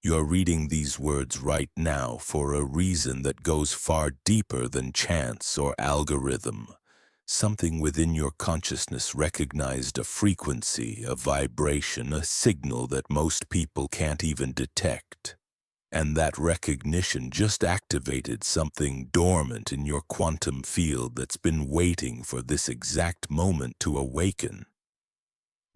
You're reading these words right now for a reason that goes far deeper than chance or algorithm. Something within your consciousness recognized a frequency, a vibration, a signal that most people can't even detect. And that recognition just activated something dormant in your quantum field that's been waiting for this exact moment to awaken.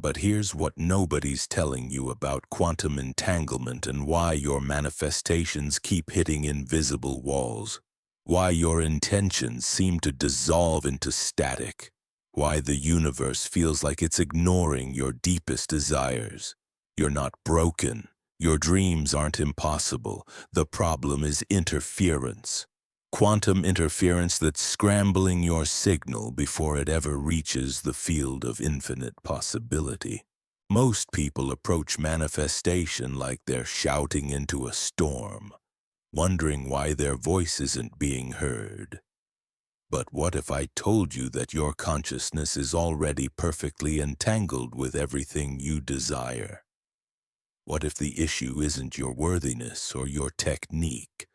But here's what nobody's telling you about quantum entanglement and why your manifestations keep hitting invisible walls, why your intentions seem to dissolve into static, why the universe feels like it's ignoring your deepest desires. You're not broken. Your dreams aren't impossible. The problem is interference. Quantum interference that's scrambling your signal before it ever reaches the field of infinite possibility. Most people approach manifestation like they're shouting into a storm, wondering why their voice isn't being heard. But what if I told you that your consciousness is already perfectly entangled with everything you desire? What if the issue isn't your worthiness or your technique,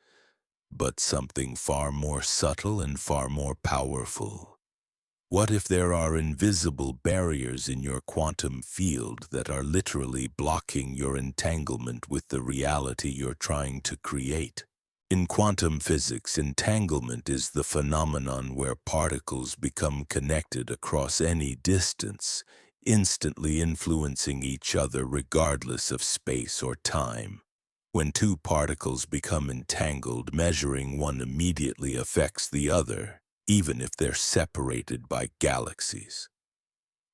but something far more subtle and far more powerful? What if there are invisible barriers in your quantum field that are literally blocking your entanglement with the reality you're trying to create? In quantum physics, entanglement is the phenomenon where particles become connected across any distance, instantly influencing each other regardless of space or time. When two particles become entangled, measuring one immediately affects the other, even if they're separated by galaxies.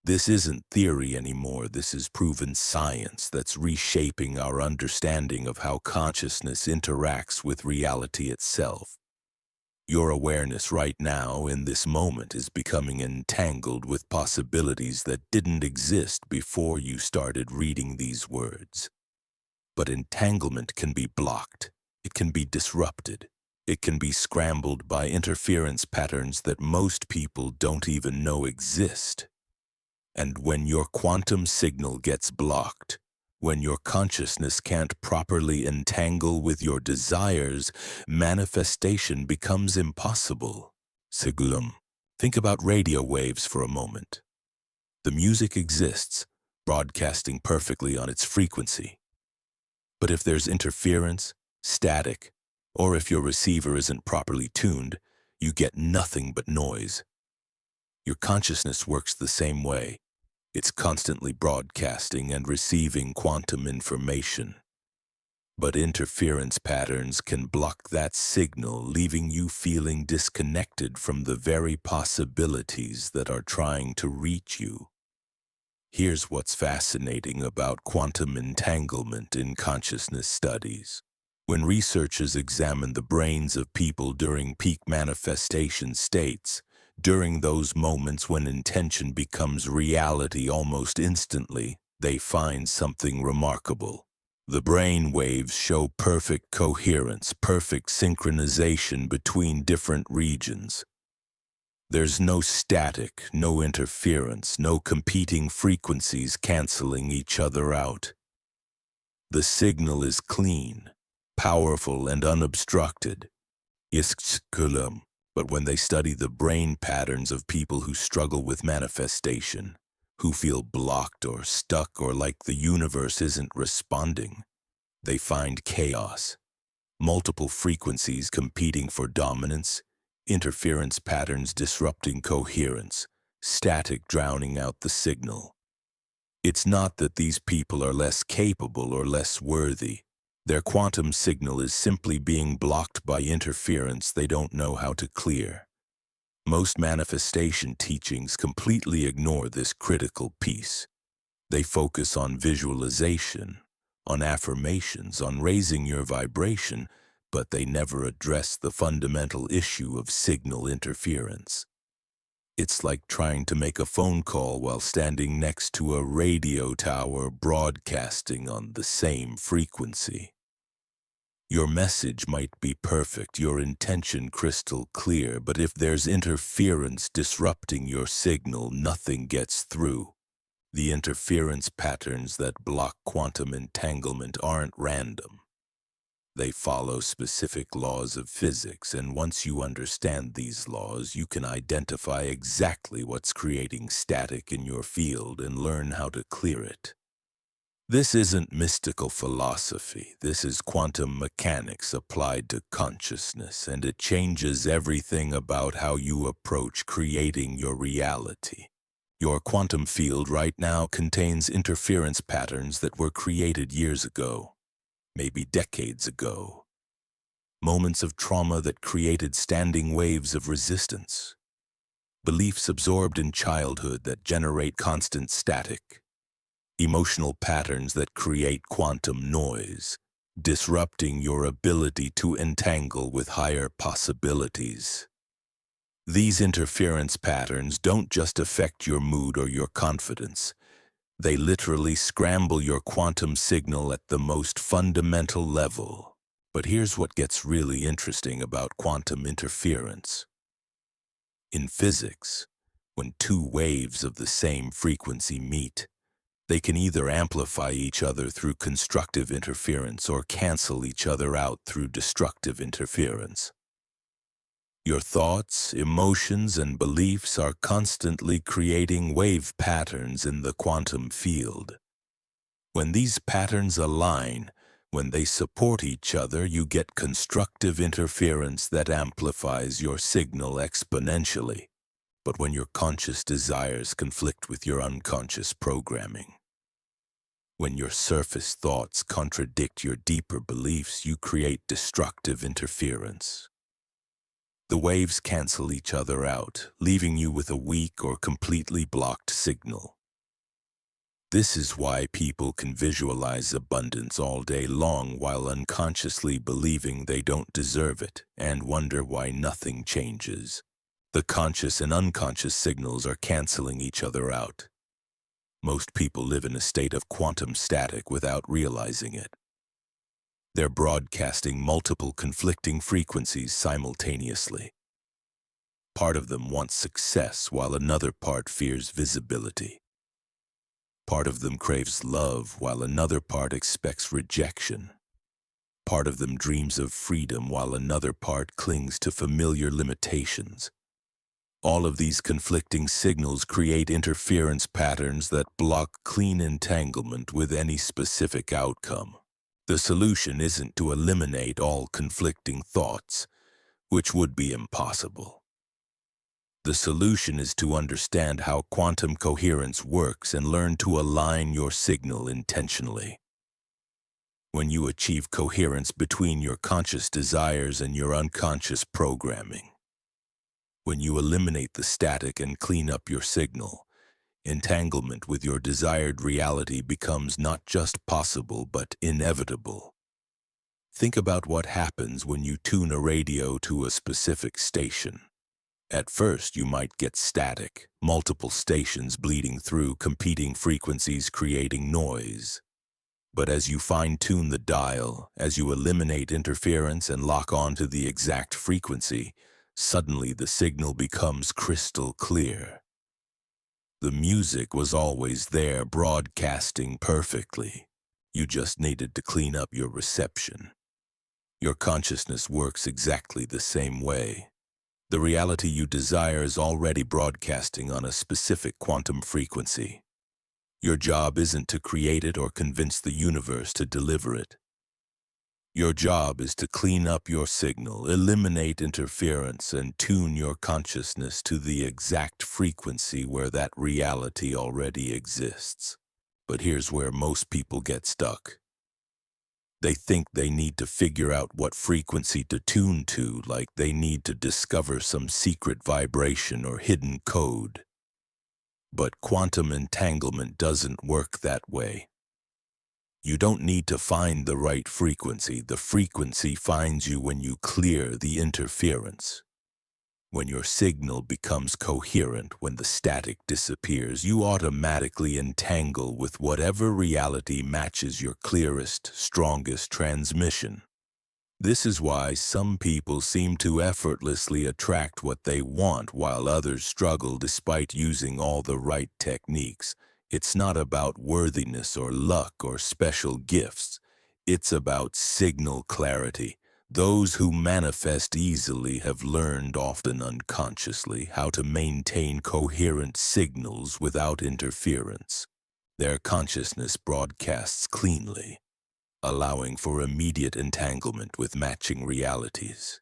This isn't theory anymore, this is proven science that's reshaping our understanding of how consciousness interacts with reality itself. Your awareness right now, in this moment, is becoming entangled with possibilities that didn't exist before you started reading these words. But entanglement can be blocked. It can be disrupted. It can be scrambled by interference patterns that most people don't even know exist. And when your quantum signal gets blocked, when your consciousness can't properly entangle with your desires, manifestation becomes impossible. Sigulum. Think about radio waves for a moment. The music exists, broadcasting perfectly on its frequency. But if there's interference, static, or if your receiver isn't properly tuned, you get nothing but noise. Your consciousness works the same way. It's constantly broadcasting and receiving quantum information. But interference patterns can block that signal, leaving you feeling disconnected from the very possibilities that are trying to reach you. Here's what's fascinating about quantum entanglement in consciousness studies. When researchers examine the brains of people during peak manifestation states, during those moments when intention becomes reality almost instantly, they find something remarkable. The brain waves show perfect coherence, perfect synchronization between different regions. There's no static, no interference, no competing frequencies canceling each other out. The signal is clean, powerful, and unobstructed. Iskkulum. But when they study the brain patterns of people who struggle with manifestation, who feel blocked or stuck or like the universe isn't responding, they find chaos, multiple frequencies competing for dominance, interference patterns disrupting coherence, static drowning out the signal. It's not that these people are less capable or less worthy. Their quantum signal is simply being blocked by interference they don't know how to clear. Most manifestation teachings completely ignore this critical piece. They focus on visualization, on affirmations, on raising your vibration, but they never address the fundamental issue of signal interference. It's like trying to make a phone call while standing next to a radio tower broadcasting on the same frequency. Your message might be perfect, your intention crystal clear, but if there's interference disrupting your signal, nothing gets through. The interference patterns that block quantum entanglement aren't random. They follow specific laws of physics, and once you understand these laws, you can identify exactly what's creating static in your field and learn how to clear it. This isn't mystical philosophy. This is quantum mechanics applied to consciousness, and it changes everything about how you approach creating your reality. Your quantum field right now contains interference patterns that were created years ago, maybe decades ago. Moments of trauma that created standing waves of resistance. Beliefs absorbed in childhood that generate constant static. Emotional patterns that create quantum noise, disrupting your ability to entangle with higher possibilities. These interference patterns don't just affect your mood or your confidence. They literally scramble your quantum signal at the most fundamental level. But here's what gets really interesting about quantum interference. In physics, when two waves of the same frequency meet, they can either amplify each other through constructive interference or cancel each other out through destructive interference. Your thoughts, emotions, and beliefs are constantly creating wave patterns in the quantum field. When these patterns align, when they support each other, you get constructive interference that amplifies your signal exponentially. But when your conscious desires conflict with your unconscious programming, when your surface thoughts contradict your deeper beliefs, you create destructive interference. The waves cancel each other out, leaving you with a weak or completely blocked signal. This is why people can visualize abundance all day long while unconsciously believing they don't deserve it and wonder why nothing changes. The conscious and unconscious signals are canceling each other out. Most people live in a state of quantum static without realizing it. They're broadcasting multiple conflicting frequencies simultaneously. Part of them wants success while another part fears visibility. Part of them craves love while another part expects rejection. Part of them dreams of freedom while another part clings to familiar limitations. All of these conflicting signals create interference patterns that block clean entanglement with any specific outcome. The solution isn't to eliminate all conflicting thoughts, which would be impossible. The solution is to understand how quantum coherence works and learn to align your signal intentionally. When you achieve coherence between your conscious desires and your unconscious programming, when you eliminate the static and clean up your signal, entanglement with your desired reality becomes not just possible but inevitable. Think about what happens when you tune a radio to a specific station. At first, you might get static, multiple stations bleeding through competing frequencies creating noise. But as you fine-tune the dial, as you eliminate interference and lock onto the exact frequency, suddenly the signal becomes crystal clear. The music was always there, broadcasting perfectly. You just needed to clean up your reception. Your consciousness works exactly the same way. The reality you desire is already broadcasting on a specific quantum frequency. Your job isn't to create it or convince the universe to deliver it. Your job is to clean up your signal, eliminate interference, and tune your consciousness to the exact frequency where that reality already exists. But here's where most people get stuck. They think they need to figure out what frequency to tune to, like they need to discover some secret vibration or hidden code. But quantum entanglement doesn't work that way. You don't need to find the right frequency. The frequency finds you when you clear the interference. When your signal becomes coherent, when the static disappears, you automatically entangle with whatever reality matches your clearest, strongest transmission. This is why some people seem to effortlessly attract what they want while others struggle despite using all the right techniques. It's not about worthiness or luck or special gifts. It's about signal clarity. Those who manifest easily have learned, often unconsciously, how to maintain coherent signals without interference. Their consciousness broadcasts cleanly, allowing for immediate entanglement with matching realities.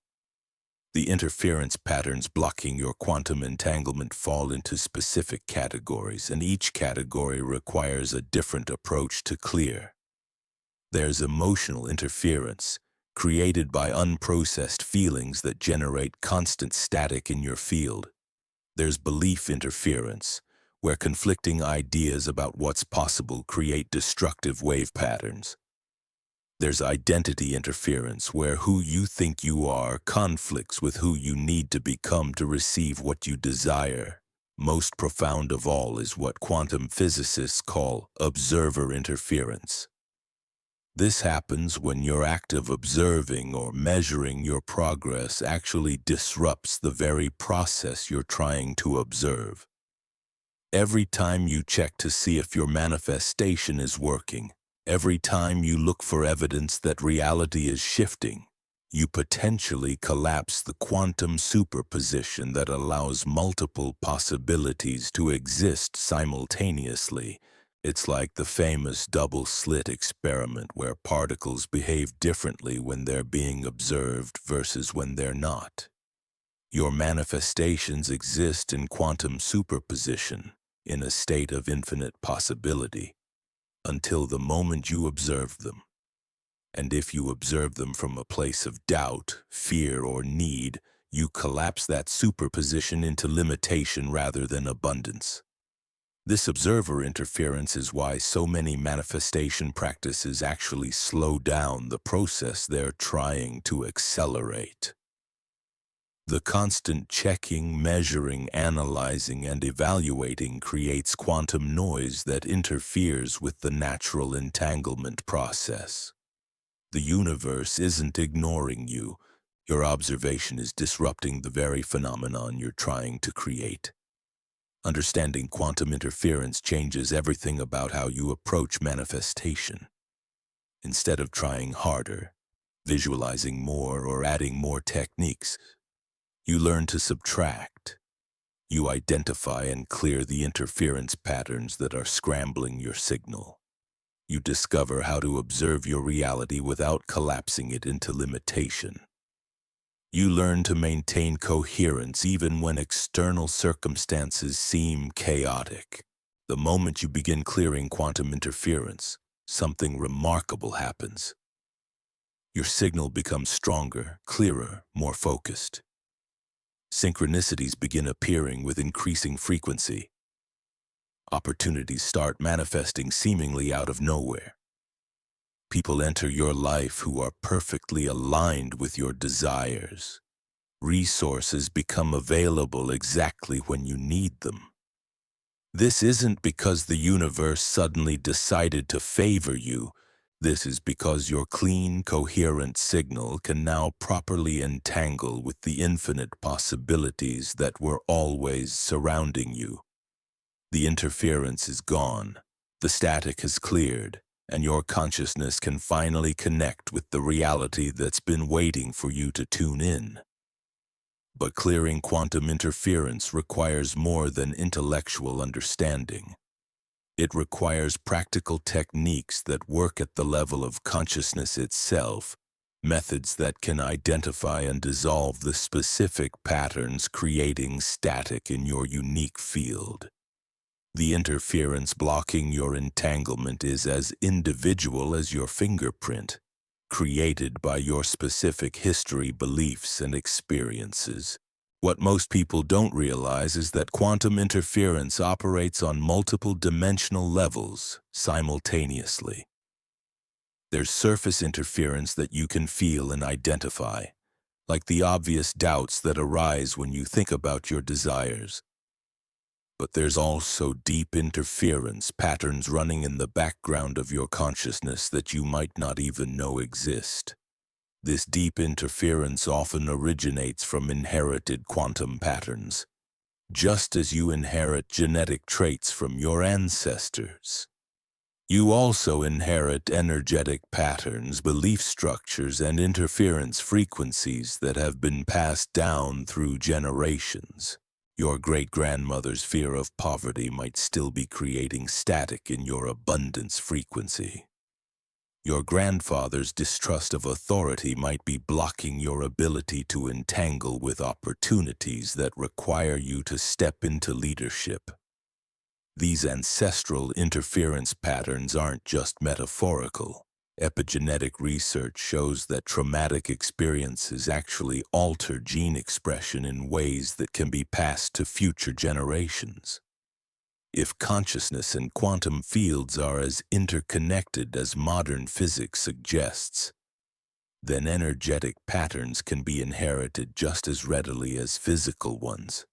The interference patterns blocking your quantum entanglement fall into specific categories, and each category requires a different approach to clear. There's emotional interference, created by unprocessed feelings that generate constant static in your field. There's belief interference, where conflicting ideas about what's possible create destructive wave patterns. There's identity interference, where who you think you are conflicts with who you need to become to receive what you desire. Most profound of all is what quantum physicists call observer interference. This happens when your act of observing or measuring your progress actually disrupts the very process you're trying to observe. Every time you check to see if your manifestation is working, every time you look for evidence that reality is shifting, you potentially collapse the quantum superposition that allows multiple possibilities to exist simultaneously. It's like the famous double-slit experiment where particles behave differently when they're being observed versus when they're not. Your manifestations exist in quantum superposition, in a state of infinite possibility, until the moment you observe them. And if you observe them from a place of doubt, fear, or need, you collapse that superposition into limitation rather than abundance. This observer interference is why so many manifestation practices actually slow down the process they're trying to accelerate. The constant checking, measuring, analyzing, and evaluating creates quantum noise that interferes with the natural entanglement process. The universe isn't ignoring you. Your observation is disrupting the very phenomenon you're trying to create. Understanding quantum interference changes everything about how you approach manifestation. Instead of trying harder, visualizing more, or adding more techniques, you learn to subtract. You identify and clear the interference patterns that are scrambling your signal. You discover how to observe your reality without collapsing it into limitation. You learn to maintain coherence even when external circumstances seem chaotic. The moment you begin clearing quantum interference, something remarkable happens. Your signal becomes stronger, clearer, more focused. Synchronicities begin appearing with increasing frequency. Opportunities start manifesting seemingly out of nowhere. People enter your life who are perfectly aligned with your desires. Resources become available exactly when you need them. This isn't because the universe suddenly decided to favor you. This is because your clean, coherent signal can now properly entangle with the infinite possibilities that were always surrounding you. The interference is gone, the static has cleared, and your consciousness can finally connect with the reality that's been waiting for you to tune in. But clearing quantum interference requires more than intellectual understanding. It requires practical techniques that work at the level of consciousness itself, methods that can identify and dissolve the specific patterns creating static in your unique field. The interference blocking your entanglement is as individual as your fingerprint, created by your specific history, beliefs, and experiences. What most people don't realize is that quantum interference operates on multiple dimensional levels simultaneously. There's surface interference that you can feel and identify, like the obvious doubts that arise when you think about your desires. But there's also deep interference, patterns running in the background of your consciousness that you might not even know exist. This deep interference often originates from inherited quantum patterns, just as you inherit genetic traits from your ancestors. You also inherit energetic patterns, belief structures, and interference frequencies that have been passed down through generations. Your great-grandmother's fear of poverty might still be creating static in your abundance frequency. Your grandfather's distrust of authority might be blocking your ability to entangle with opportunities that require you to step into leadership. These ancestral interference patterns aren't just metaphorical. Epigenetic research shows that traumatic experiences actually alter gene expression in ways that can be passed to future generations. If consciousness and quantum fields are as interconnected as modern physics suggests, then energetic patterns can be inherited just as readily as physical ones.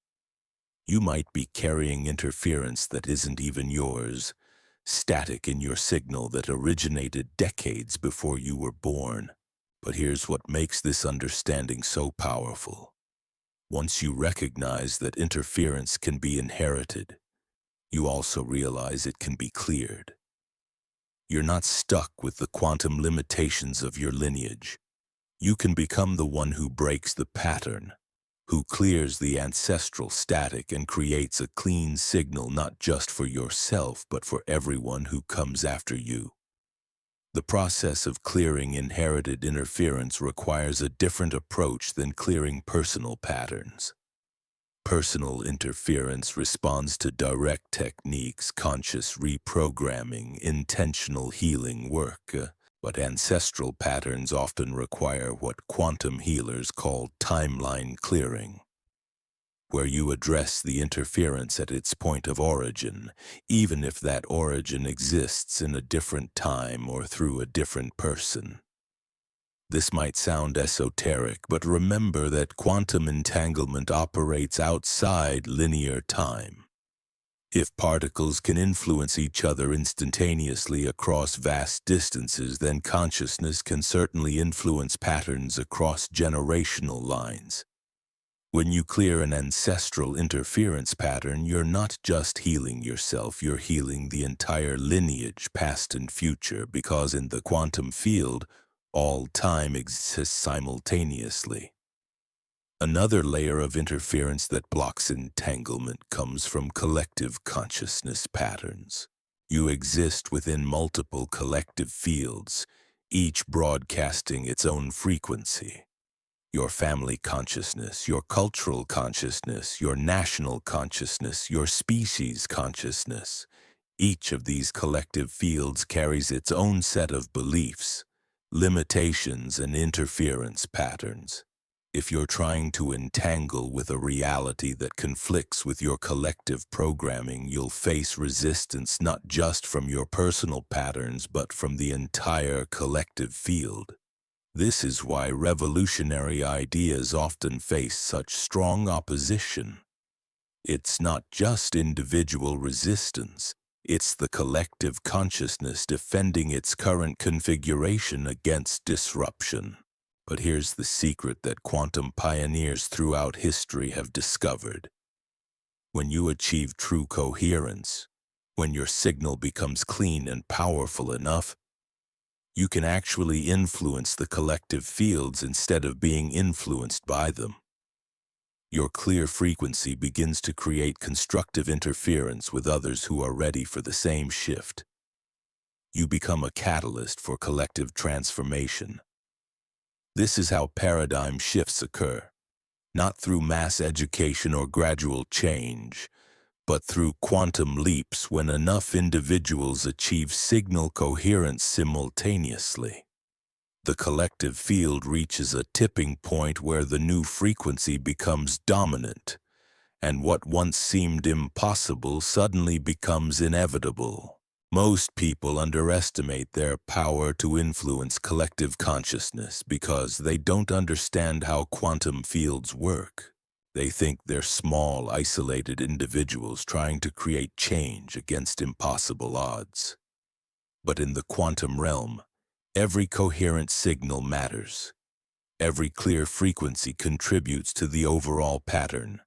You might be carrying interference that isn't even yours, static in your signal that originated decades before you were born. But here's what makes this understanding so powerful. Once you recognize that interference can be inherited, you also realize it can be cleared. You're not stuck with the quantum limitations of your lineage. You can become the one who breaks the pattern, who clears the ancestral static and creates a clean signal not just for yourself but for everyone who comes after you. The process of clearing inherited interference requires a different approach than clearing personal patterns. Personal interference responds to direct techniques, conscious reprogramming, intentional healing work, but ancestral patterns often require what quantum healers call timeline clearing, where you address the interference at its point of origin, even if that origin exists in a different time or through a different person. This might sound esoteric, but remember that quantum entanglement operates outside linear time. If particles can influence each other instantaneously across vast distances, then consciousness can certainly influence patterns across generational lines. When you clear an ancestral interference pattern, you're not just healing yourself, you're healing the entire lineage, past and future, because in the quantum field, all time exists simultaneously. Another layer of interference that blocks entanglement comes from collective consciousness patterns. You exist within multiple collective fields, each broadcasting its own frequency. Your family consciousness, your cultural consciousness, your national consciousness, your species consciousness. Each of these collective fields carries its own set of beliefs, limitations, and interference patterns. If you're trying to entangle with a reality that conflicts with your collective programming, you'll face resistance not just from your personal patterns, but from the entire collective field. This is why revolutionary ideas often face such strong opposition. It's not just individual resistance. It's the collective consciousness defending its current configuration against disruption. But here's the secret that quantum pioneers throughout history have discovered. When you achieve true coherence, when your signal becomes clean and powerful enough, you can actually influence the collective fields instead of being influenced by them. Your clear frequency begins to create constructive interference with others who are ready for the same shift. You become a catalyst for collective transformation. This is how paradigm shifts occur, not through mass education or gradual change, but through quantum leaps when enough individuals achieve signal coherence simultaneously. The collective field reaches a tipping point where the new frequency becomes dominant, and what once seemed impossible suddenly becomes inevitable. Most people underestimate their power to influence collective consciousness because they don't understand how quantum fields work. They think they're small, isolated individuals trying to create change against impossible odds. But in the quantum realm, every coherent signal matters. Every clear frequency contributes to the overall pattern.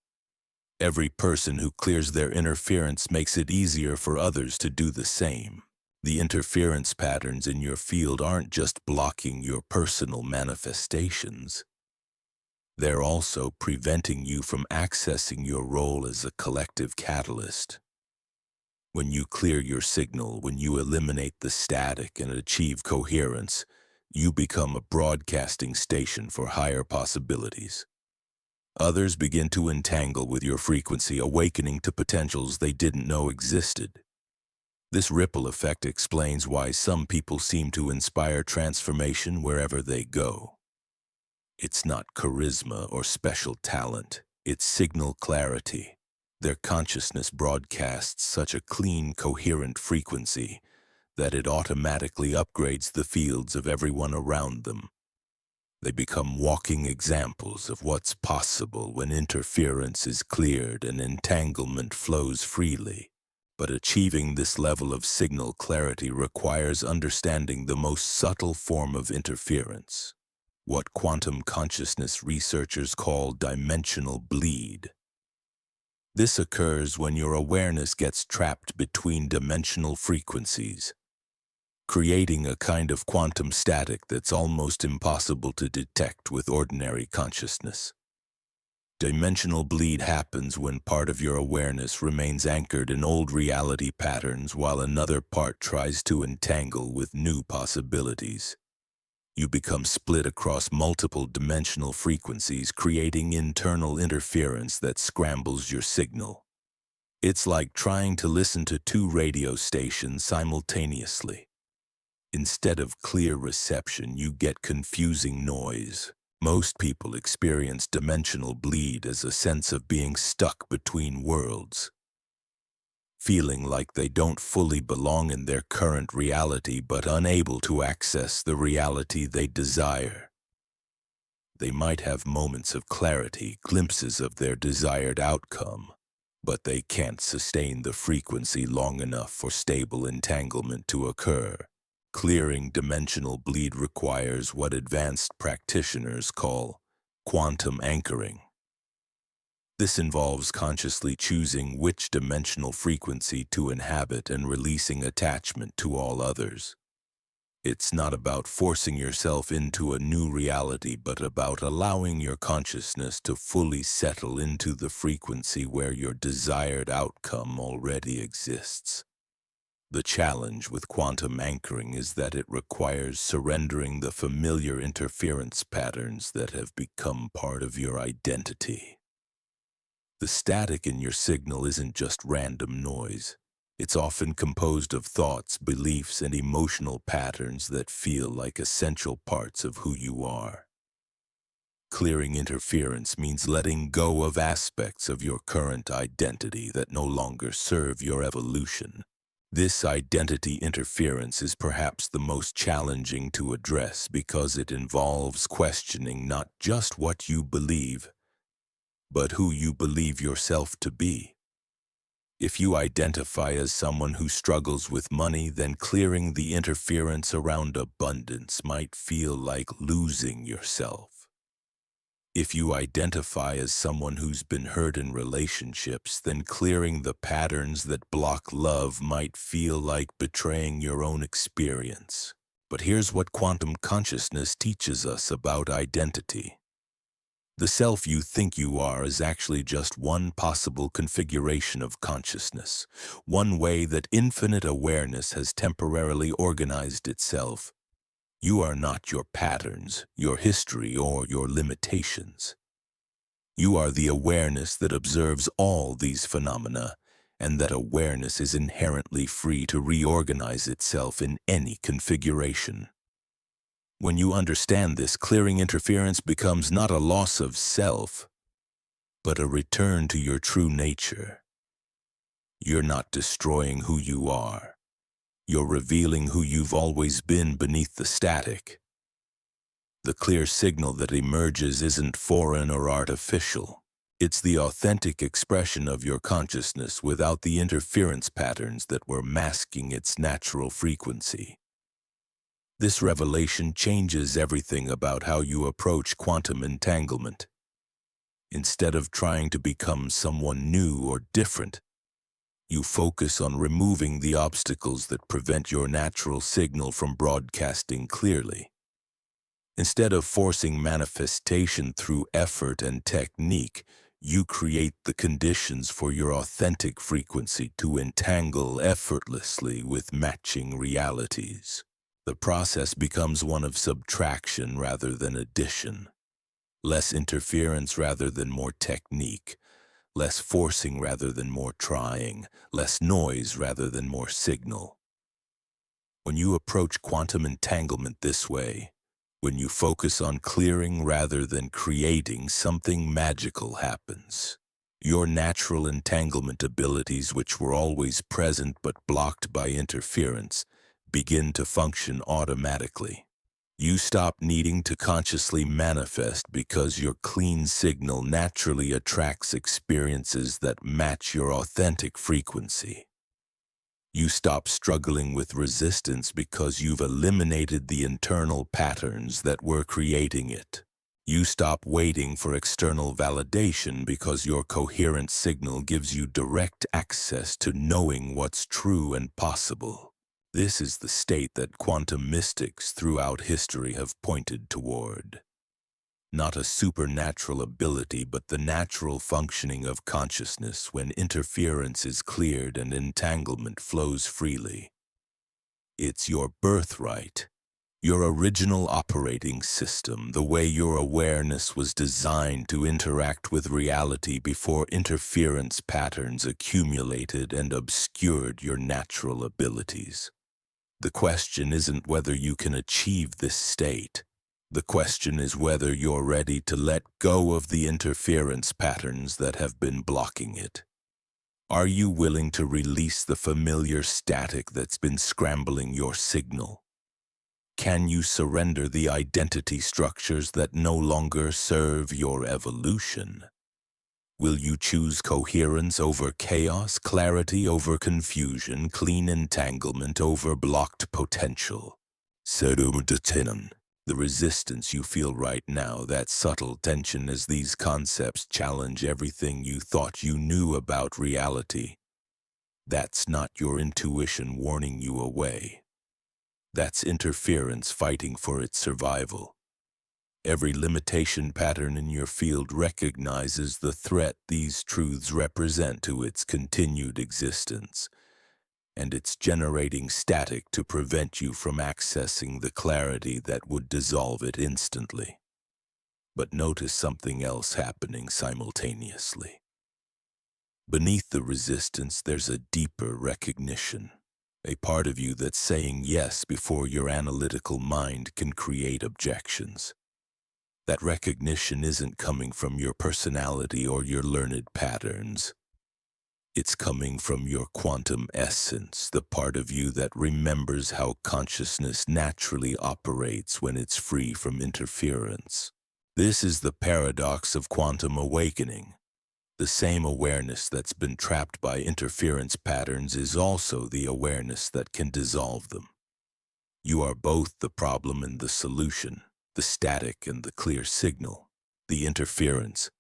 Every person who clears their interference makes it easier for others to do the same. The interference patterns in your field aren't just blocking your personal manifestations. They're also preventing you from accessing your role as a collective catalyst. When you clear your signal, when you eliminate the static and achieve coherence, you become a broadcasting station for higher possibilities. Others begin to entangle with your frequency, awakening to potentials they didn't know existed. This ripple effect explains why some people seem to inspire transformation wherever they go. It's not charisma or special talent, it's signal clarity. Their consciousness broadcasts such a clean, coherent frequency that it automatically upgrades the fields of everyone around them. They become walking examples of what's possible when interference is cleared and entanglement flows freely. But achieving this level of signal clarity requires understanding the most subtle form of interference, what quantum consciousness researchers call dimensional bleed. This occurs when your awareness gets trapped between dimensional frequencies, creating a kind of quantum static that's almost impossible to detect with ordinary consciousness. Dimensional bleed happens when part of your awareness remains anchored in old reality patterns while another part tries to entangle with new possibilities. You become split across multiple dimensional frequencies, creating internal interference that scrambles your signal. It's like trying to listen to two radio stations simultaneously. Instead of clear reception, you get confusing noise. Most people experience dimensional bleed as a sense of being stuck between worlds, feeling like they don't fully belong in their current reality but unable to access the reality they desire. They might have moments of clarity, glimpses of their desired outcome, but they can't sustain the frequency long enough for stable entanglement to occur. Clearing dimensional bleed requires what advanced practitioners call quantum anchoring. This involves consciously choosing which dimensional frequency to inhabit and releasing attachment to all others. It's not about forcing yourself into a new reality, but about allowing your consciousness to fully settle into the frequency where your desired outcome already exists. The challenge with quantum anchoring is that it requires surrendering the familiar interference patterns that have become part of your identity. The static in your signal isn't just random noise. It's often composed of thoughts, beliefs, and emotional patterns that feel like essential parts of who you are. Clearing interference means letting go of aspects of your current identity that no longer serve your evolution. This identity interference is perhaps the most challenging to address because it involves questioning not just what you believe, but who you believe yourself to be. If you identify as someone who struggles with money, then clearing the interference around abundance might feel like losing yourself. If you identify as someone who's been hurt in relationships, then clearing the patterns that block love might feel like betraying your own experience. But here's what quantum consciousness teaches us about identity. The self you think you are is actually just one possible configuration of consciousness, one way that infinite awareness has temporarily organized itself. You are not your patterns, your history, or your limitations. You are the awareness that observes all these phenomena, and that awareness is inherently free to reorganize itself in any configuration. When you understand this, clearing interference becomes not a loss of self, but a return to your true nature. You're not destroying who you are. You're revealing who you've always been beneath the static. The clear signal that emerges isn't foreign or artificial. It's the authentic expression of your consciousness without the interference patterns that were masking its natural frequency. This revelation changes everything about how you approach quantum entanglement. Instead of trying to become someone new or different, You focus on removing the obstacles that prevent your natural signal from broadcasting clearly. Instead of forcing manifestation through effort and technique, you create the conditions for your authentic frequency to entangle effortlessly with matching realities. The process becomes one of subtraction rather than addition, less interference rather than more technique, less forcing rather than more trying, less noise rather than more signal. When you approach quantum entanglement this way, when you focus on clearing rather than creating, something magical happens. Your natural entanglement abilities, which were always present but blocked by interference, begin to function automatically. You stop needing to consciously manifest because your clean signal naturally attracts experiences that match your authentic frequency. You stop struggling with resistance because you've eliminated the internal patterns that were creating it. You stop waiting for external validation because your coherent signal gives you direct access to knowing what's true and possible. This is the state that quantum mystics throughout history have pointed toward. Not a supernatural ability, but the natural functioning of consciousness when interference is cleared and entanglement flows freely. It's your birthright, your original operating system, the way your awareness was designed to interact with reality before interference patterns accumulated and obscured your natural abilities. The question isn't whether you can achieve this state. The question is whether you're ready to let go of the interference patterns that have been blocking it. Are you willing to release the familiar static that's been scrambling your signal? Can you surrender the identity structures that no longer serve your evolution? Will you choose coherence over chaos, clarity over confusion, clean entanglement over blocked potential? The resistance you feel right now, that subtle tension as these concepts challenge everything you thought you knew about reality. That's not your intuition warning you away. That's interference fighting for its survival. Every limitation pattern in your field recognizes the threat these truths represent to its continued existence, and it's generating static to prevent you from accessing the clarity that would dissolve it instantly. But notice something else happening simultaneously. Beneath the resistance, there's a deeper recognition, a part of you that's saying yes before your analytical mind can create objections. That recognition isn't coming from your personality or your learned patterns. It's coming from your quantum essence, the part of you that remembers how consciousness naturally operates when it's free from interference. This is the paradox of quantum awakening. The same awareness that's been trapped by interference patterns is also the awareness that can dissolve them. You are both the problem and the solution, the static and the clear signal, the interference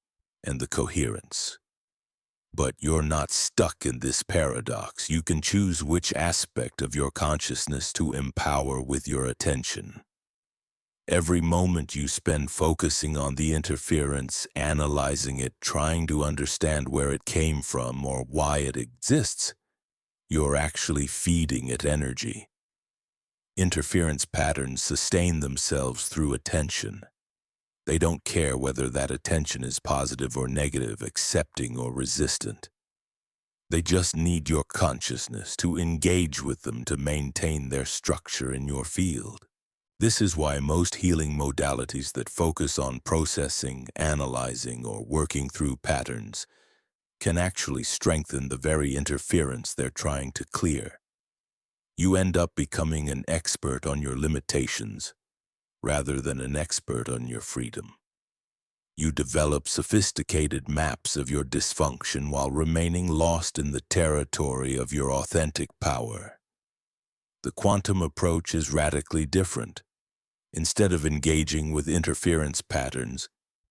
and the coherence. But you're not stuck in this paradox. You can choose which aspect of your consciousness to empower with your attention. Every moment you spend focusing on the interference, analyzing it, trying to understand where it came from or why it exists, you're actually feeding it energy. Interference patterns sustain themselves through attention. They don't care whether that attention is positive or negative, accepting or resistant. They just need your consciousness to engage with them to maintain their structure in your field. This is why most healing modalities that focus on processing, analyzing, or working through patterns can actually strengthen the very interference they're trying to clear. You end up becoming an expert on your limitations rather than an expert on your freedom. You develop sophisticated maps of your dysfunction while remaining lost in the territory of your authentic power. The quantum approach is radically different. Instead of engaging with interference patterns,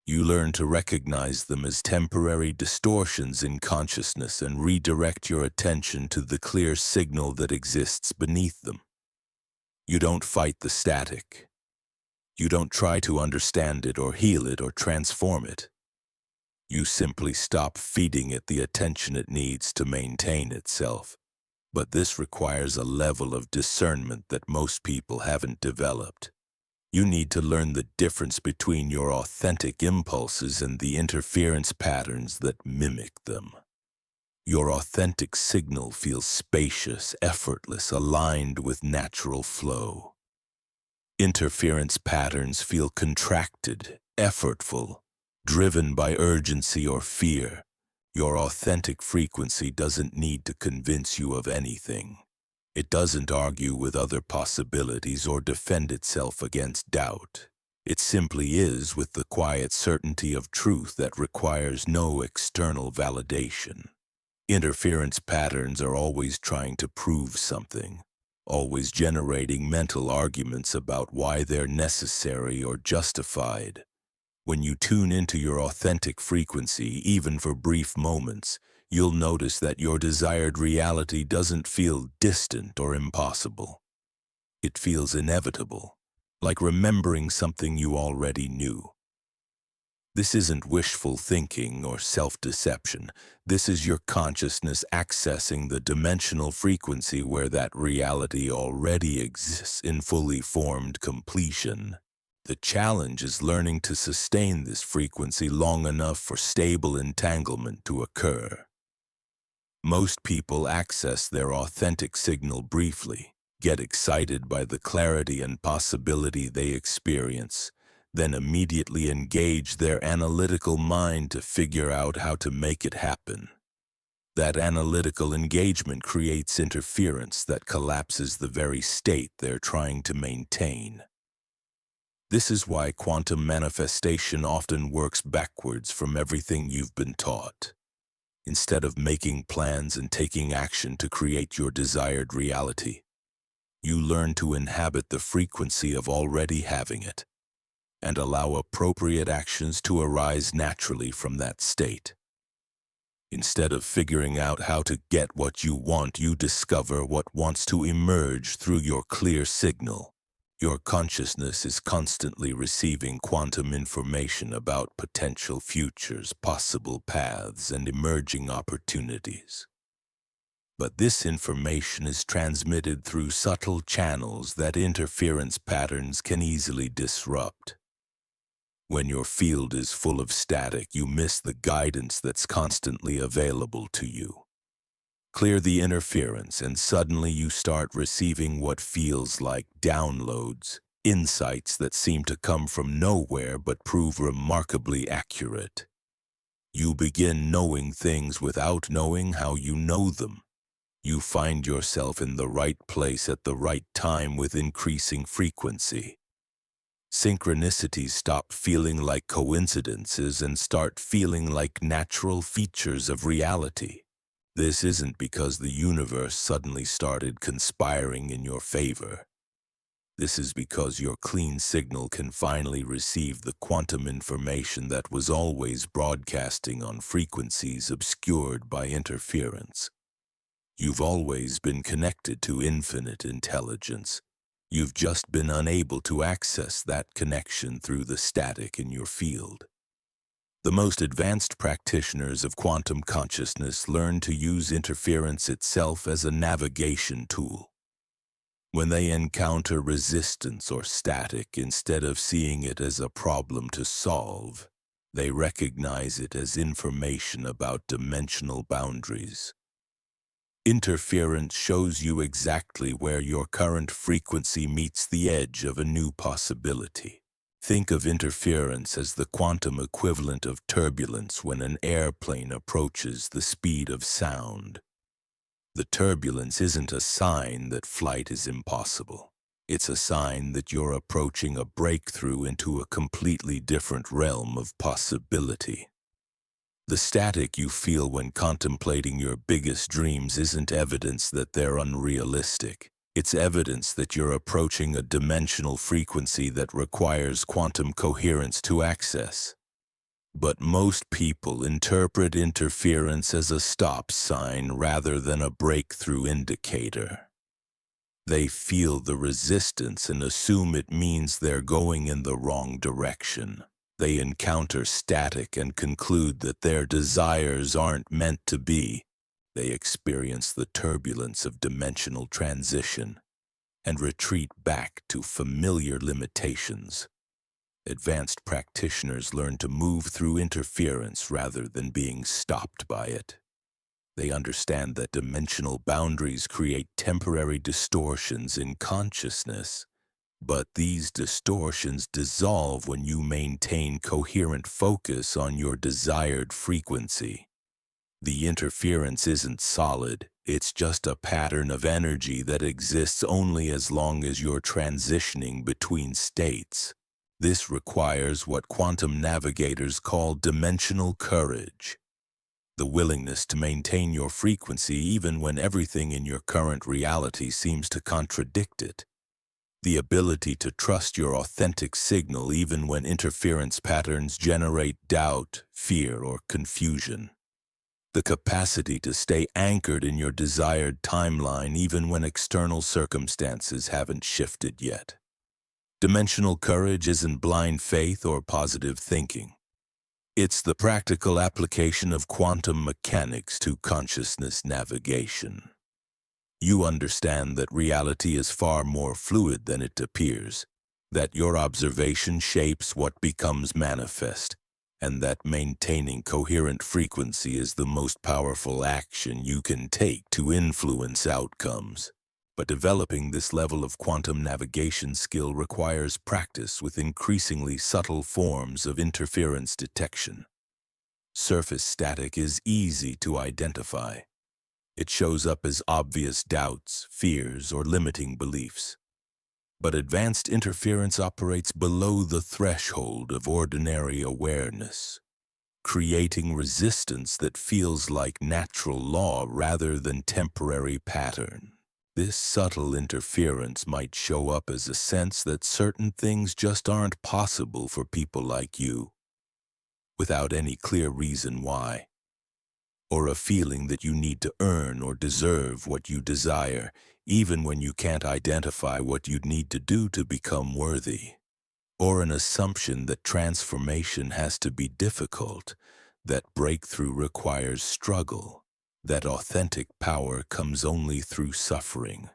You learn to recognize them as temporary distortions in consciousness and redirect your attention to the clear signal that exists beneath them. You don't fight the static. You don't try to understand it or heal it or transform it. You simply stop feeding it the attention it needs to maintain itself. But this requires a level of discernment that most people haven't developed. You need to learn the difference between your authentic impulses and the interference patterns that mimic them. Your authentic signal feels spacious, effortless, aligned with natural flow. Interference patterns feel contracted, effortful, driven by urgency or fear. Your authentic frequency doesn't need to convince you of anything. It doesn't argue with other possibilities or defend itself against doubt. It simply is with the quiet certainty of truth that requires no external validation. Interference patterns are always trying to prove something, always generating mental arguments about why they're necessary or justified. When you tune into your authentic frequency, even for brief moments, you'll notice that your desired reality doesn't feel distant or impossible. It feels inevitable, like remembering something you already knew. This isn't wishful thinking or self-deception. This is your consciousness accessing the dimensional frequency where that reality already exists in fully formed completion. The challenge is learning to sustain this frequency long enough for stable entanglement to occur. Most people access their authentic signal briefly, get excited by the clarity and possibility they experience, then immediately engage their analytical mind to figure out how to make it happen. That analytical engagement creates interference that collapses the very state they're trying to maintain. This is why quantum manifestation often works backwards from everything you've been taught. Instead of making plans and taking action to create your desired reality, you learn to inhabit the frequency of already having it, and allow appropriate actions to arise naturally from that state. Instead of figuring out how to get what you want, you discover what wants to emerge through your clear signal. Your consciousness is constantly receiving quantum information about potential futures, possible paths, and emerging opportunities. But this information is transmitted through subtle channels that interference patterns can easily disrupt. When your field is full of static, you miss the guidance that's constantly available to you. Clear the interference, and suddenly you start receiving what feels like downloads, insights that seem to come from nowhere but prove remarkably accurate. You begin knowing things without knowing how you know them. You find yourself in the right place at the right time with increasing frequency. Synchronicities stop feeling like coincidences and start feeling like natural features of reality. This isn't because the universe suddenly started conspiring in your favor. This is because your clean signal can finally receive the quantum information that was always broadcasting on frequencies obscured by interference. You've always been connected to infinite intelligence. You've just been unable to access that connection through the static in your field. The most advanced practitioners of quantum consciousness learn to use interference itself as a navigation tool. When they encounter resistance or static, instead of seeing it as a problem to solve, they recognize it as information about dimensional boundaries. Interference shows you exactly where your current frequency meets the edge of a new possibility. Think of interference as the quantum equivalent of turbulence when an airplane approaches the speed of sound. The turbulence isn't a sign that flight is impossible. It's a sign that you're approaching a breakthrough into a completely different realm of possibility. The static you feel when contemplating your biggest dreams isn't evidence that they're unrealistic. It's evidence that you're approaching a dimensional frequency that requires quantum coherence to access. But most people interpret interference as a stop sign rather than a breakthrough indicator. They feel the resistance and assume it means they're going in the wrong direction. They encounter static and conclude that their desires aren't meant to be. They experience the turbulence of dimensional transition and retreat back to familiar limitations. Advanced practitioners learn to move through interference rather than being stopped by it. They understand that dimensional boundaries create temporary distortions in consciousness, but these distortions dissolve when you maintain coherent focus on your desired frequency. The interference isn't solid, it's just a pattern of energy that exists only as long as you're transitioning between states. This requires what quantum navigators call dimensional courage. The willingness to maintain your frequency even when everything in your current reality seems to contradict it. The ability to trust your authentic signal even when interference patterns generate doubt, fear, or confusion. The capacity to stay anchored in your desired timeline even when external circumstances haven't shifted yet. Dimensional courage isn't blind faith or positive thinking. It's the practical application of quantum mechanics to consciousness navigation. You understand that reality is far more fluid than it appears, that your observation shapes what becomes manifest, and that maintaining coherent frequency is the most powerful action you can take to influence outcomes. But developing this level of quantum navigation skill requires practice with increasingly subtle forms of interference detection. Surface static is easy to identify. It shows up as obvious doubts, fears, or limiting beliefs. But advanced interference operates below the threshold of ordinary awareness, creating resistance that feels like natural law rather than temporary pattern. This subtle interference might show up as a sense that certain things just aren't possible for people like you, without any clear reason why, or a feeling that you need to earn or deserve what you desire, even when you can't identify what you'd need to do to become worthy, or an assumption that transformation has to be difficult, that breakthrough requires struggle, that authentic power comes only through suffering.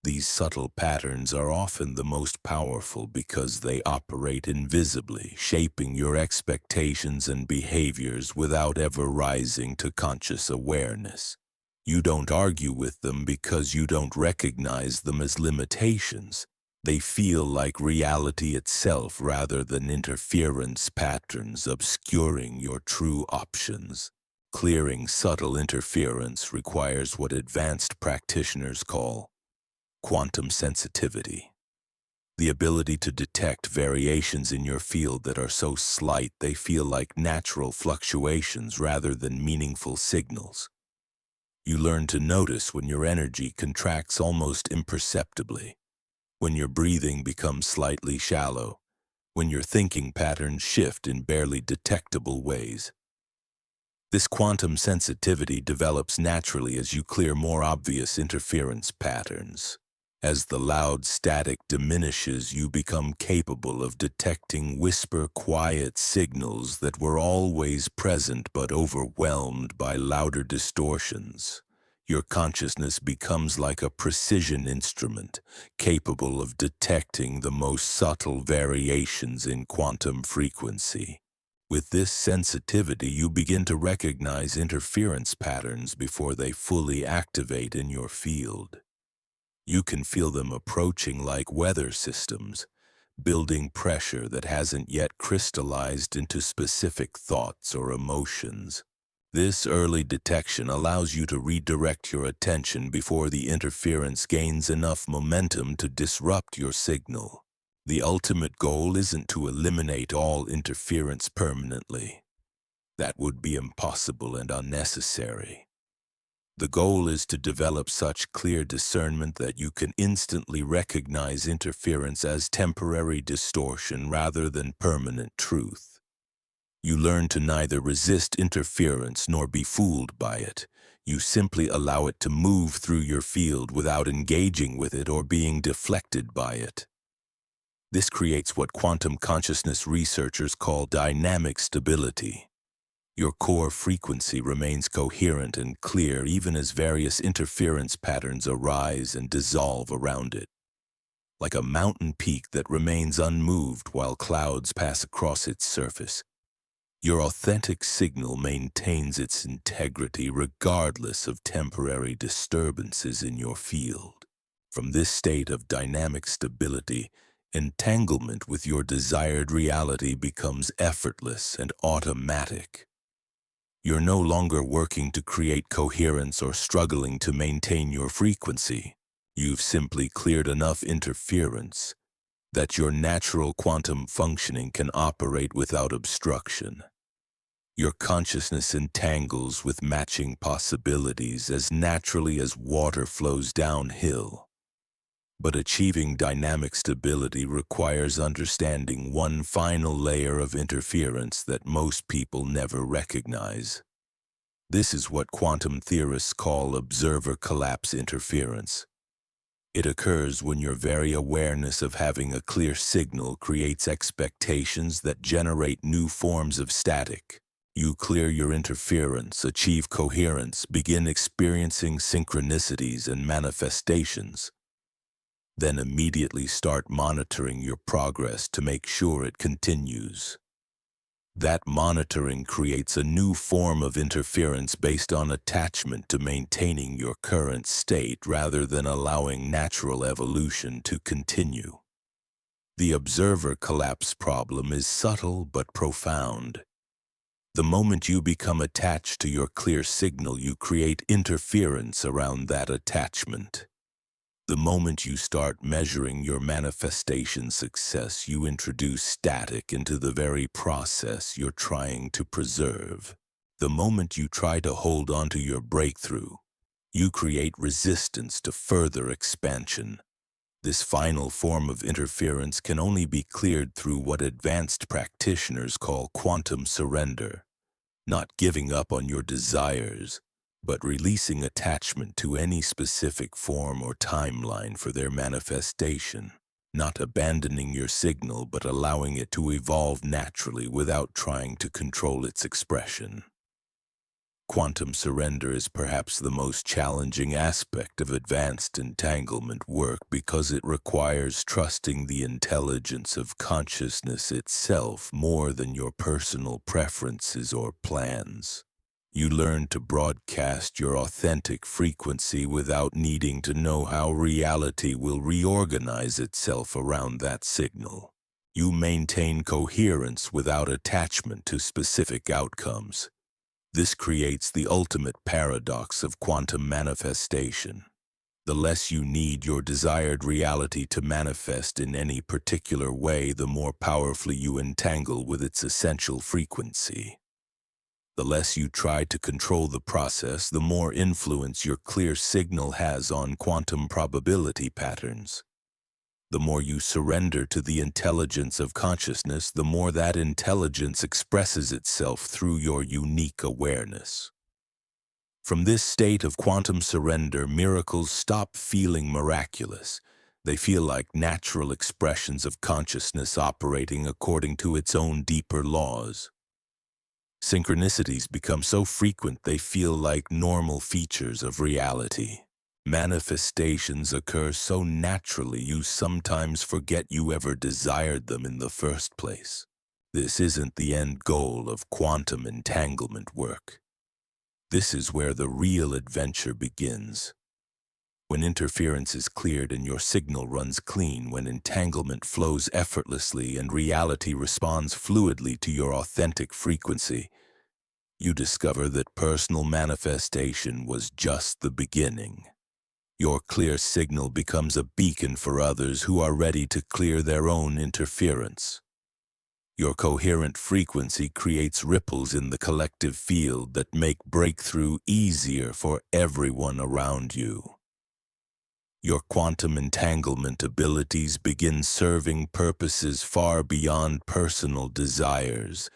These subtle patterns are often the most powerful because they operate invisibly, shaping your expectations and behaviors without ever rising to conscious awareness. You don't argue with them because you don't recognize them as limitations. They feel like reality itself rather than interference patterns obscuring your true options. Clearing subtle interference requires what advanced practitioners call quantum sensitivity. The ability to detect variations in your field that are so slight they feel like natural fluctuations rather than meaningful signals. You learn to notice when your energy contracts almost imperceptibly, when your breathing becomes slightly shallow, when your thinking patterns shift in barely detectable ways. This quantum sensitivity develops naturally as you clear more obvious interference patterns. As the loud static diminishes, you become capable of detecting whisper-quiet signals that were always present but overwhelmed by louder distortions. Your consciousness becomes like a precision instrument, capable of detecting the most subtle variations in quantum frequency. With this sensitivity, you begin to recognize interference patterns before they fully activate in your field. You can feel them approaching like weather systems, building pressure that hasn't yet crystallized into specific thoughts or emotions. This early detection allows you to redirect your attention before the interference gains enough momentum to disrupt your signal. The ultimate goal isn't to eliminate all interference permanently. That would be impossible and unnecessary. The goal is to develop such clear discernment that you can instantly recognize interference as temporary distortion rather than permanent truth. You learn to neither resist interference nor be fooled by it. You simply allow it to move through your field without engaging with it or being deflected by it. This creates what quantum consciousness researchers call dynamic stability. Your core frequency remains coherent and clear even as various interference patterns arise and dissolve around it. Like a mountain peak that remains unmoved while clouds pass across its surface, your authentic signal maintains its integrity regardless of temporary disturbances in your field. From this state of dynamic stability, entanglement with your desired reality becomes effortless and automatic. You're no longer working to create coherence or struggling to maintain your frequency. You've simply cleared enough interference that your natural quantum functioning can operate without obstruction. Your consciousness entangles with matching possibilities as naturally as water flows downhill. But achieving dynamic stability requires understanding one final layer of interference that most people never recognize. This is what quantum theorists call observer collapse interference. It occurs when your very awareness of having a clear signal creates expectations that generate new forms of static. You clear your interference, achieve coherence, begin experiencing synchronicities and manifestations. Then immediately start monitoring your progress to make sure it continues. That monitoring creates a new form of interference based on attachment to maintaining your current state rather than allowing natural evolution to continue. The observer collapse problem is subtle but profound. The moment you become attached to your clear signal, you create interference around that attachment. The moment you start measuring your manifestation success, you introduce static into the very process you're trying to preserve. The moment you try to hold on to your breakthrough, you create resistance to further expansion. This final form of interference can only be cleared through what advanced practitioners call quantum surrender. Not giving up on your desires, but releasing attachment to any specific form or timeline for their manifestation. Not abandoning your signal, but allowing it to evolve naturally without trying to control its expression. Quantum surrender is perhaps the most challenging aspect of advanced entanglement work because it requires trusting the intelligence of consciousness itself more than your personal preferences or plans. You learn to broadcast your authentic frequency without needing to know how reality will reorganize itself around that signal. You maintain coherence without attachment to specific outcomes. This creates the ultimate paradox of quantum manifestation. The less you need your desired reality to manifest in any particular way, the more powerfully you entangle with its essential frequency. The less you try to control the process, the more influence your clear signal has on quantum probability patterns. The more you surrender to the intelligence of consciousness, the more that intelligence expresses itself through your unique awareness. From this state of quantum surrender, miracles stop feeling miraculous. They feel like natural expressions of consciousness operating according to its own deeper laws. Synchronicities become so frequent they feel like normal features of reality. Manifestations occur so naturally you sometimes forget you ever desired them in the first place. This isn't the end goal of quantum entanglement work. This is where the real adventure begins. When interference is cleared and your signal runs clean, when entanglement flows effortlessly and reality responds fluidly to your authentic frequency, you discover that personal manifestation was just the beginning. Your clear signal becomes a beacon for others who are ready to clear their own interference. Your coherent frequency creates ripples in the collective field that make breakthrough easier for everyone around you. Your quantum entanglement abilities begin serving purposes far beyond personal desires,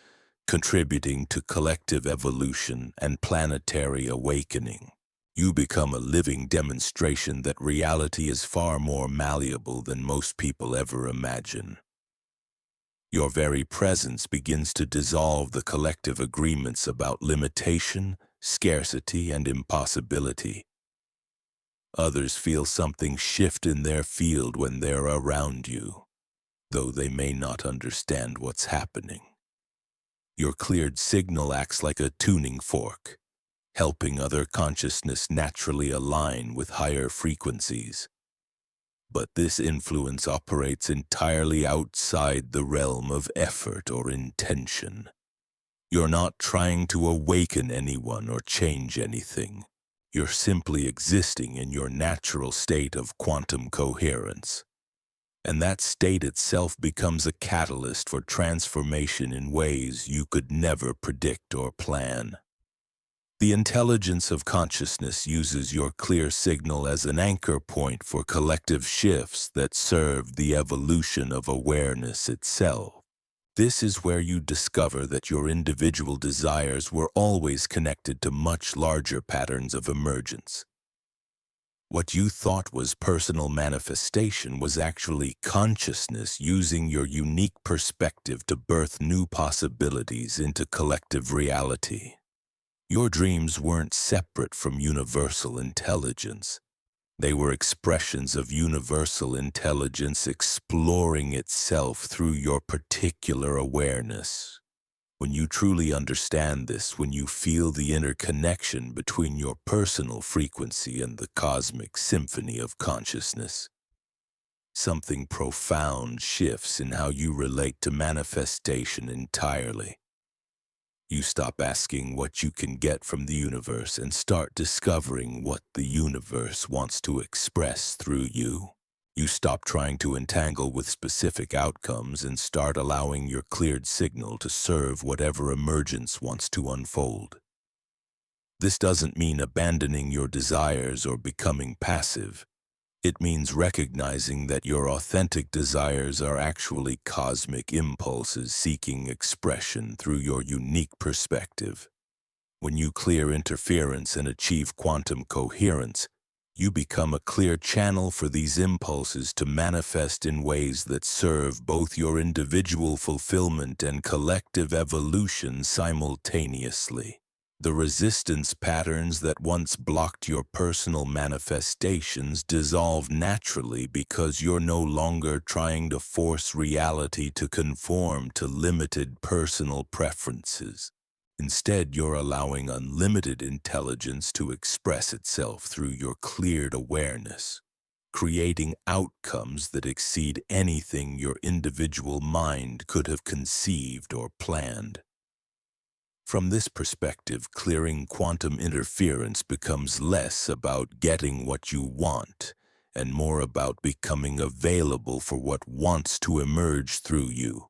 contributing to collective evolution and planetary awakening. You become a living demonstration that reality is far more malleable than most people ever imagine. Your very presence begins to dissolve the collective agreements about limitation, scarcity, and impossibility. Others feel something shift in their field when they're around you, though they may not understand what's happening. Your cleared signal acts like a tuning fork, helping other consciousness naturally align with higher frequencies. But this influence operates entirely outside the realm of effort or intention. You're not trying to awaken anyone or change anything. You're simply existing in your natural state of quantum coherence. And that state itself becomes a catalyst for transformation in ways you could never predict or plan. The intelligence of consciousness uses your clear signal as an anchor point for collective shifts that serve the evolution of awareness itself. This is where you discover that your individual desires were always connected to much larger patterns of emergence. What you thought was personal manifestation was actually consciousness using your unique perspective to birth new possibilities into collective reality. Your dreams weren't separate from universal intelligence. They were expressions of universal intelligence exploring itself through your particular awareness. When you truly understand this, when you feel the interconnection between your personal frequency and the cosmic symphony of consciousness, something profound shifts in how you relate to manifestation entirely. You stop asking what you can get from the universe and start discovering what the universe wants to express through you. You stop trying to entangle with specific outcomes and start allowing your cleared signal to serve whatever emergence wants to unfold. This doesn't mean abandoning your desires or becoming passive. It means recognizing that your authentic desires are actually cosmic impulses seeking expression through your unique perspective. When you clear interference and achieve quantum coherence, you become a clear channel for these impulses to manifest in ways that serve both your individual fulfillment and collective evolution simultaneously. The resistance patterns that once blocked your personal manifestations dissolve naturally because you're no longer trying to force reality to conform to limited personal preferences. Instead, you're allowing unlimited intelligence to express itself through your cleared awareness, creating outcomes that exceed anything your individual mind could have conceived or planned. From this perspective, clearing quantum interference becomes less about getting what you want and more about becoming available for what wants to emerge through you.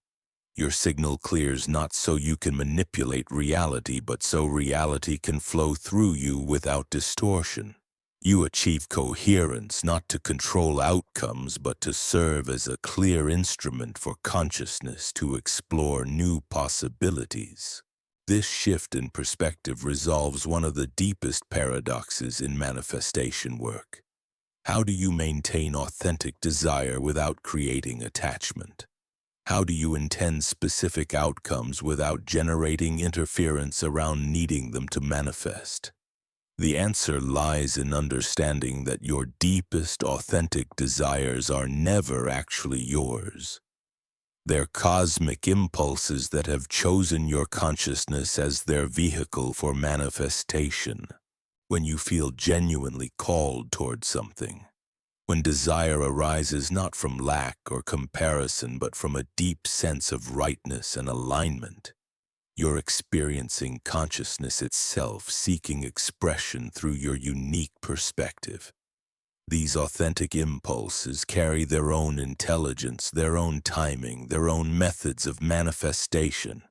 Your signal clears not so you can manipulate reality, but so reality can flow through you without distortion. You achieve coherence not to control outcomes, but to serve as a clear instrument for consciousness to explore new possibilities. This shift in perspective resolves one of the deepest paradoxes in manifestation work. How do you maintain authentic desire without creating attachment? How do you intend specific outcomes without generating interference around needing them to manifest? The answer lies in understanding that your deepest authentic desires are never actually yours. They're cosmic impulses that have chosen your consciousness as their vehicle for manifestation. When you feel genuinely called toward something, when desire arises not from lack or comparison but from a deep sense of rightness and alignment, you're experiencing consciousness itself seeking expression through your unique perspective. These authentic impulses carry their own intelligence, their own timing, their own methods of manifestation.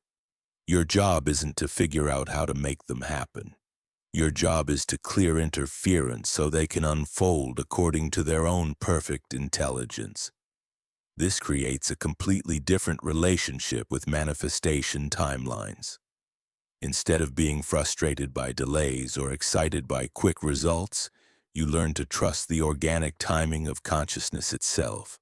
Your job isn't to figure out how to make them happen. Your job is to clear interference so they can unfold according to their own perfect intelligence. This creates a completely different relationship with manifestation timelines. Instead of being frustrated by delays or excited by quick results, you learn to trust the organic timing of consciousness itself.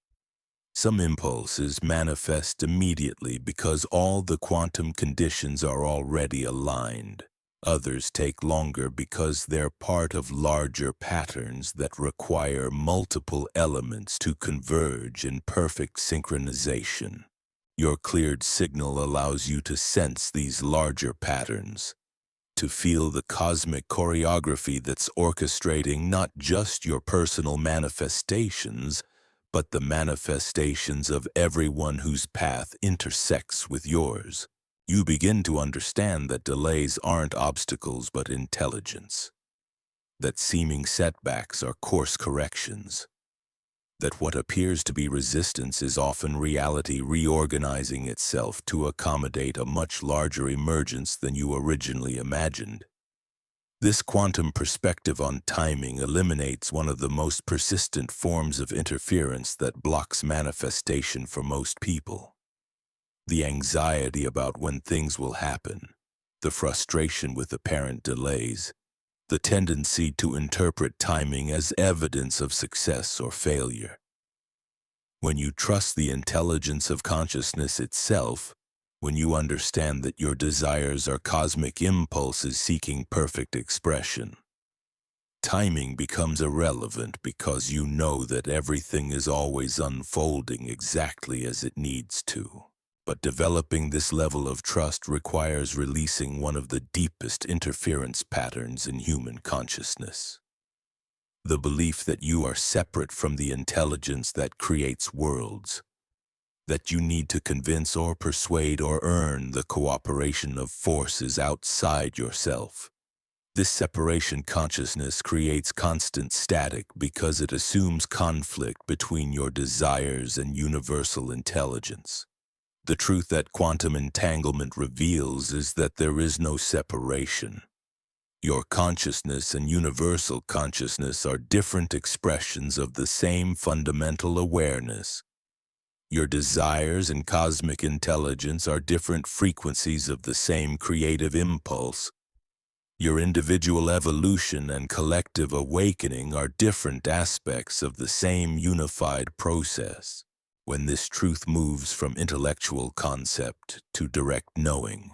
Some impulses manifest immediately because all the quantum conditions are already aligned. Others take longer because they're part of larger patterns that require multiple elements to converge in perfect synchronization. Your cleared signal allows you to sense these larger patterns, to feel the cosmic choreography that's orchestrating not just your personal manifestations, but the manifestations of everyone whose path intersects with yours. You begin to understand that delays aren't obstacles but intelligence, that seeming setbacks are course corrections, that what appears to be resistance is often reality reorganizing itself to accommodate a much larger emergence than you originally imagined. This quantum perspective on timing eliminates one of the most persistent forms of interference that blocks manifestation for most people. The anxiety about when things will happen, the frustration with apparent delays, the tendency to interpret timing as evidence of success or failure. When you trust the intelligence of consciousness itself, when you understand that your desires are cosmic impulses seeking perfect expression, timing becomes irrelevant because you know that everything is always unfolding exactly as it needs to. But developing this level of trust requires releasing one of the deepest interference patterns in human consciousness. The belief that you are separate from the intelligence that creates worlds, that you need to convince or persuade or earn the cooperation of forces outside yourself. This separation consciousness creates constant static because it assumes conflict between your desires and universal intelligence. The truth that quantum entanglement reveals is that there is no separation. Your consciousness and universal consciousness are different expressions of the same fundamental awareness. Your desires and cosmic intelligence are different frequencies of the same creative impulse. Your individual evolution and collective awakening are different aspects of the same unified process. When this truth moves from intellectual concept to direct knowing,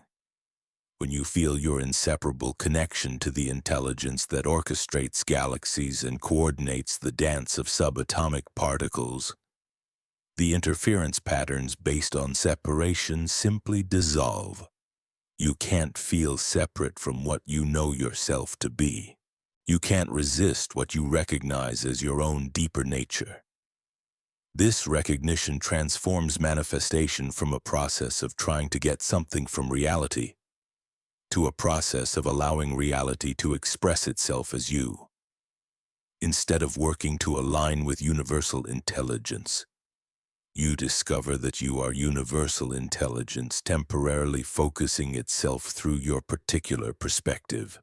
when you feel your inseparable connection to the intelligence that orchestrates galaxies and coordinates the dance of subatomic particles, the interference patterns based on separation simply dissolve. You can't feel separate from what you know yourself to be. You can't resist what you recognize as your own deeper nature. This recognition transforms manifestation from a process of trying to get something from reality to a process of allowing reality to express itself as you. Instead of working to align with universal intelligence, you discover that you are universal intelligence temporarily focusing itself through your particular perspective.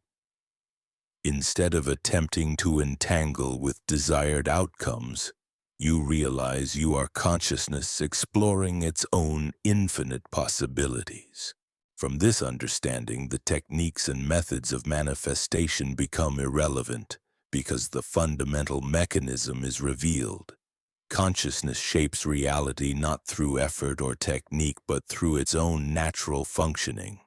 Instead of attempting to entangle with desired outcomes, you realize you are consciousness exploring its own infinite possibilities. From this understanding, the techniques and methods of manifestation become irrelevant because the fundamental mechanism is revealed. Consciousness shapes reality not through effort or technique but through its own natural functioning.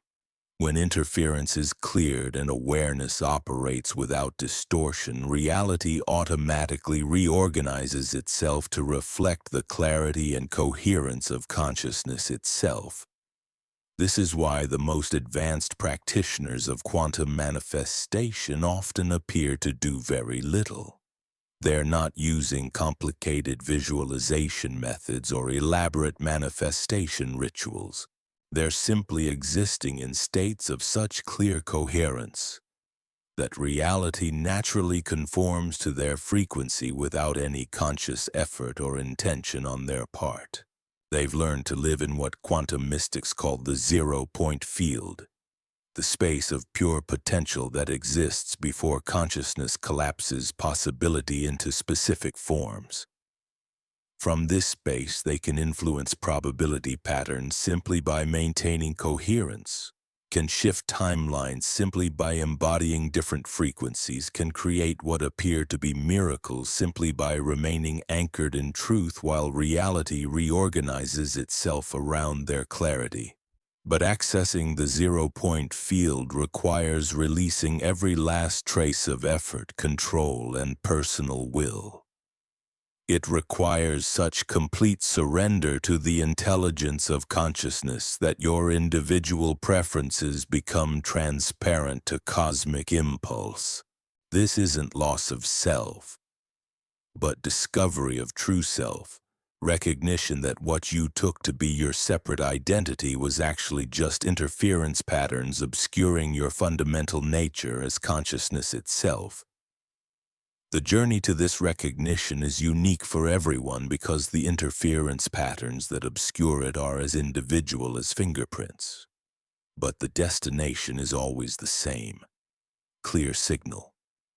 When interference is cleared and awareness operates without distortion, reality automatically reorganizes itself to reflect the clarity and coherence of consciousness itself. This is why the most advanced practitioners of quantum manifestation often appear to do very little. They're not using complicated visualization methods or elaborate manifestation rituals. They're simply existing in states of such clear coherence that reality naturally conforms to their frequency without any conscious effort or intention on their part. They've learned to live in what quantum mystics call the zero-point field, the space of pure potential that exists before consciousness collapses possibility into specific forms. From this space, they can influence probability patterns simply by maintaining coherence, can shift timelines simply by embodying different frequencies, can create what appear to be miracles simply by remaining anchored in truth while reality reorganizes itself around their clarity. But accessing the zero-point field requires releasing every last trace of effort, control, and personal will. It requires such complete surrender to the intelligence of consciousness that your individual preferences become transparent to cosmic impulse. This isn't loss of self, but discovery of true self, recognition that what you took to be your separate identity was actually just interference patterns obscuring your fundamental nature as consciousness itself. The journey to this recognition is unique for everyone because the interference patterns that obscure it are as individual as fingerprints. But the destination is always the same: clear signal,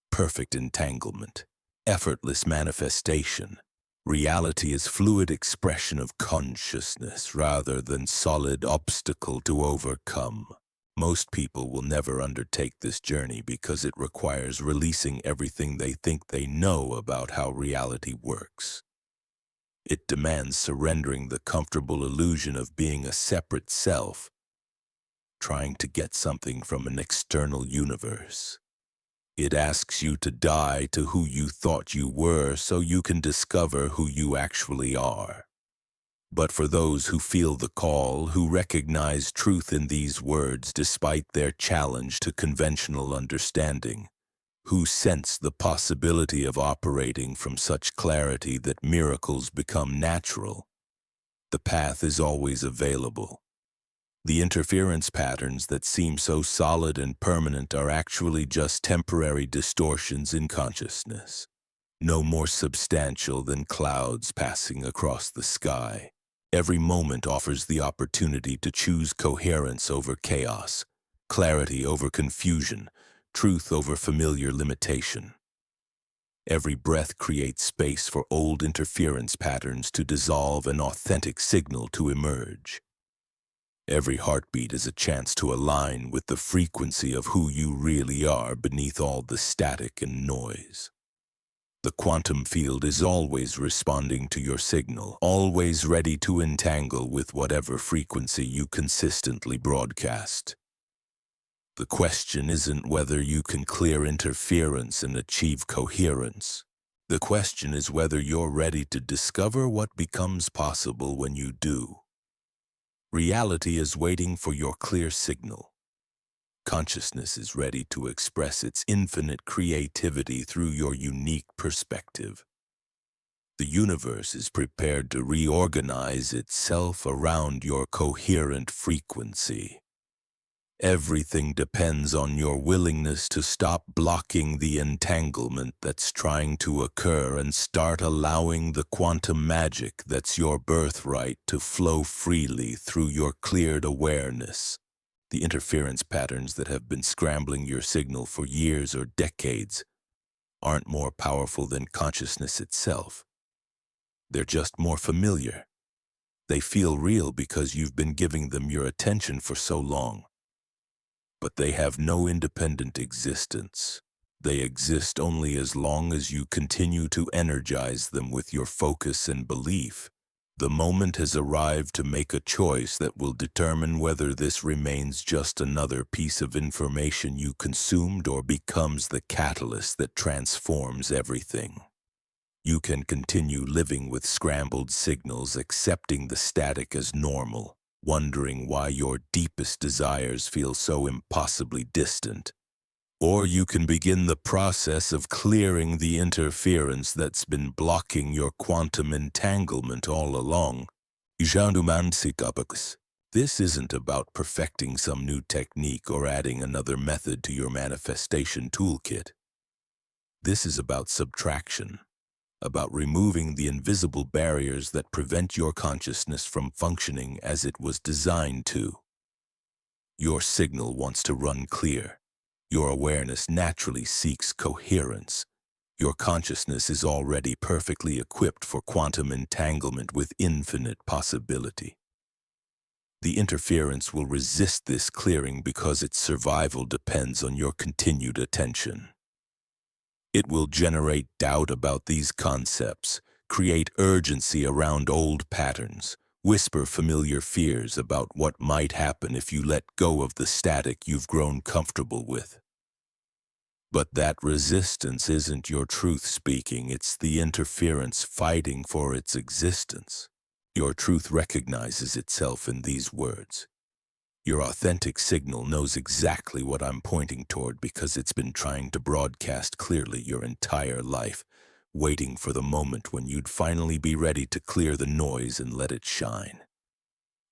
perfect entanglement, effortless manifestation. Reality is fluid expression of consciousness rather than solid obstacle to overcome. Most people will never undertake this journey because it requires releasing everything they think they know about how reality works. It demands surrendering the comfortable illusion of being a separate self, trying to get something from an external universe. It asks you to die to who you thought you were so you can discover who you actually are. But for those who feel the call, who recognize truth in these words despite their challenge to conventional understanding, who sense the possibility of operating from such clarity that miracles become natural, the path is always available. The interference patterns that seem so solid and permanent are actually just temporary distortions in consciousness, no more substantial than clouds passing across the sky. Every moment offers the opportunity to choose coherence over chaos, clarity over confusion, truth over familiar limitation. Every breath creates space for old interference patterns to dissolve and authentic signal to emerge. Every heartbeat is a chance to align with the frequency of who you really are beneath all the static and noise. The quantum field is always responding to your signal, always ready to entangle with whatever frequency you consistently broadcast. The question isn't whether you can clear interference and achieve coherence. The question is whether you're ready to discover what becomes possible when you do. Reality is waiting for your clear signal. Consciousness is ready to express its infinite creativity through your unique perspective. The universe is prepared to reorganize itself around your coherent frequency. Everything depends on your willingness to stop blocking the entanglement that's trying to occur and start allowing the quantum magic that's your birthright to flow freely through your cleared awareness. The interference patterns that have been scrambling your signal for years or decades aren't more powerful than consciousness itself. They're just more familiar. They feel real because you've been giving them your attention for so long. But they have no independent existence. They exist only as long as you continue to energize them with your focus and belief. The moment has arrived to make a choice that will determine whether this remains just another piece of information you consumed or becomes the catalyst that transforms everything. You can continue living with scrambled signals, accepting the static as normal, wondering why your deepest desires feel so impossibly distant. Or you can begin the process of clearing the interference that's been blocking your quantum entanglement all along. This isn't about perfecting some new technique or adding another method to your manifestation toolkit. This is about subtraction, about removing the invisible barriers that prevent your consciousness from functioning as it was designed to. Your signal wants to run clear. Your awareness naturally seeks coherence. Your consciousness is already perfectly equipped for quantum entanglement with infinite possibility. The interference will resist this clearing because its survival depends on your continued attention. It will generate doubt about these concepts, create urgency around old patterns, whisper familiar fears about what might happen if you let go of the static you've grown comfortable with. But that resistance isn't your truth speaking, it's the interference fighting for its existence. Your truth recognizes itself in these words. Your authentic signal knows exactly what I'm pointing toward because it's been trying to broadcast clearly your entire life, waiting for the moment when you'd finally be ready to clear the noise and let it shine.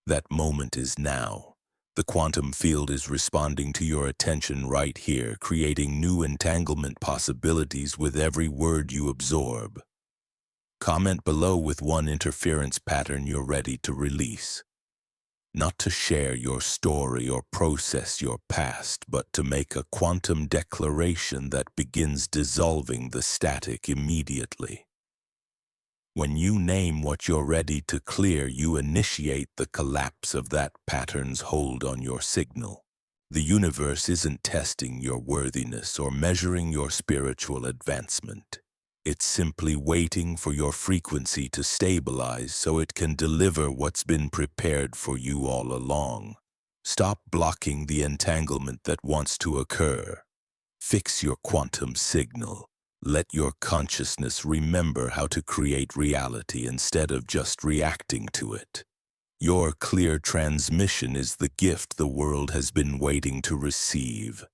That moment is now. The quantum field is responding to your attention right here, creating new entanglement possibilities with every word you absorb. Comment below with one interference pattern you're ready to release. Not to share your story or process your past, but to make a quantum declaration that begins dissolving the static immediately. When you name what you're ready to clear, you initiate the collapse of that pattern's hold on your signal. The universe isn't testing your worthiness or measuring your spiritual advancement. It's simply waiting for your frequency to stabilize so it can deliver what's been prepared for you all along. Stop blocking the entanglement that wants to occur. Fix your quantum signal. Let your consciousness remember how to create reality instead of just reacting to it. Your clear transmission is the gift the world has been waiting to receive.